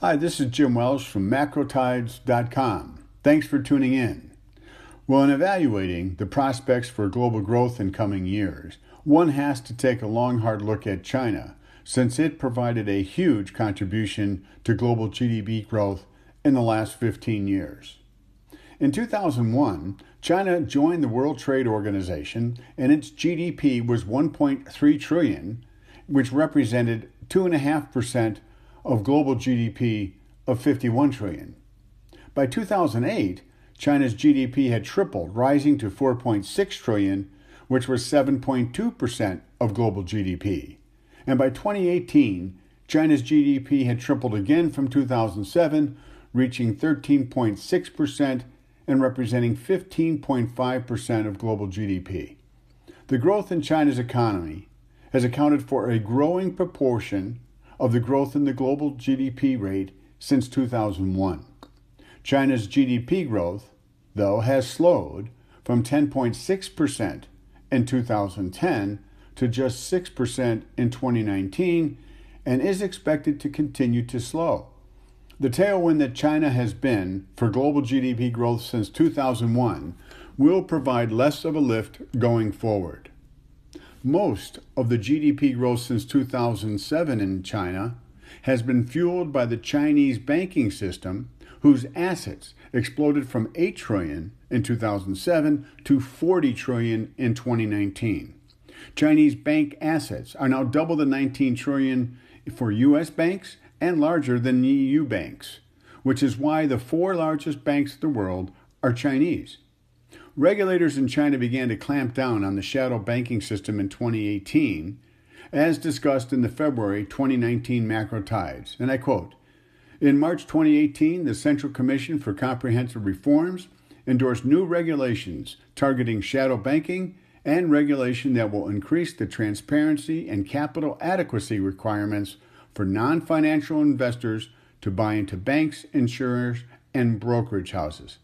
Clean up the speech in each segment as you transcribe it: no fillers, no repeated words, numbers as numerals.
Hi, this is Jim Welsh from macrotides.com. Thanks for tuning in. Well, in evaluating the prospects for global growth in coming years, one has to take a long, hard look at China, since it provided a huge contribution to global GDP growth in the last 15 years. In 2001, China joined the World Trade Organization, and its GDP was 1.3 trillion, which represented 2.5% of global GDP of 51 trillion. By 2008, China's GDP had tripled, rising to 4.6 trillion, which was 7.2% of global GDP. And by 2018, China's GDP had tripled again from 2007, reaching 13.6% and representing 15.5% of global GDP. The growth in China's economy has accounted for a growing proportion of the growth in the global GDP rate since 2001. China's GDP growth, though, has slowed from 10.6% in 2010 to just 6% in 2019 and is expected to continue to slow. The tailwind that China has been for global GDP growth since 2001 will provide less of a lift going forward. Most of the GDP growth since 2007 in China has been fueled by the Chinese banking system, whose assets exploded from 8 trillion in 2007 to 40 trillion in 2019. Chinese bank assets are now double the 19 trillion for U.S. banks and larger than EU banks, which is why the 4 largest banks of the world are Chinese. Regulators in China began to clamp down on the shadow banking system in 2018, as discussed in the February 2019 Macro Tides. And I quote, "In March 2018, the Central Commission for Comprehensive Reforms endorsed new regulations targeting shadow banking and regulation that will increase the transparency and capital adequacy requirements for non-financial investors to buy into banks, insurers, and brokerage houses."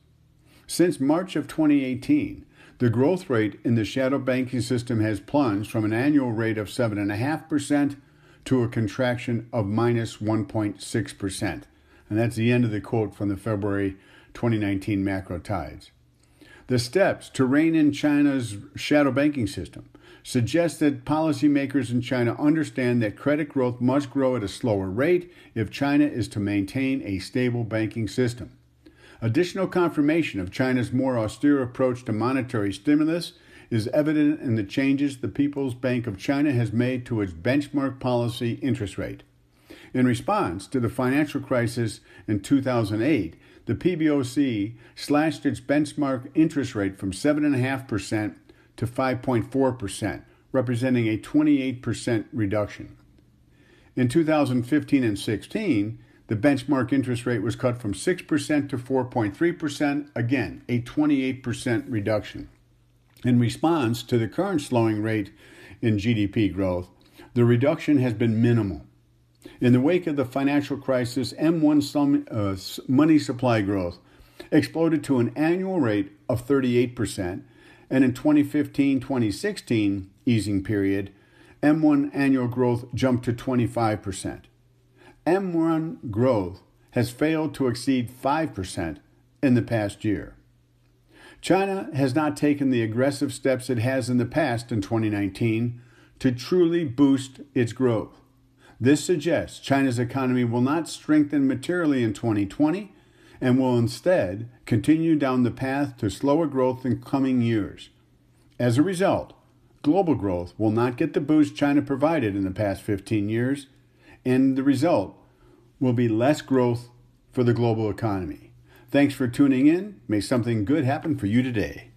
Since March of 2018, the growth rate in the shadow banking system has plunged from an annual rate of 7.5% to a contraction of minus 1.6%. And that's the end of the quote from the February 2019 Macro Tides. The steps to rein in China's shadow banking system suggest that policymakers in China understand that credit growth must grow at a slower rate if China is to maintain a stable banking system. Additional confirmation of China's more austere approach to monetary stimulus is evident in the changes the People's Bank of China has made to its benchmark policy interest rate. In response to the financial crisis in 2008, the PBOC slashed its benchmark interest rate from 7.5% to 5.4%, representing a 28% reduction. In 2015 and 16, the benchmark interest rate was cut from 6% to 4.3%, again, a 28% reduction. In response to the current slowing rate in GDP growth, the reduction has been minimal. In the wake of the financial crisis, M1 money supply growth exploded to an annual rate of 38%, and in 2015-2016 easing period, M1 annual growth jumped to 25%. M1 growth has failed to exceed 5% in the past year. China has not taken the aggressive steps it has in the past in 2019 to truly boost its growth. This suggests China's economy will not strengthen materially in 2020 and will instead continue down the path to slower growth in coming years. As a result, global growth will not get the boost China provided in the past 15 years, and the result will be less growth for the global economy. Thanks for tuning in. May something good happen for you today.